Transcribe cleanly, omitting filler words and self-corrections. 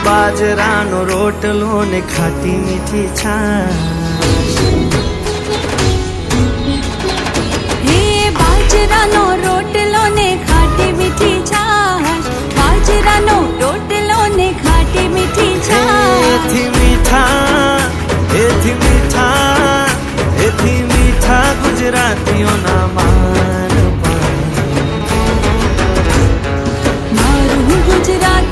બાજરાનો રોટલો ને ખાટી મીઠી છાશ હે બાજરાનો રોટલો ને ખાટી મીઠી છાશ બાજરાનો રોટલો ને ખાટી મીઠી છાશ એથી મીઠા ગુજરાતીઓના માન મારું ગુજરાત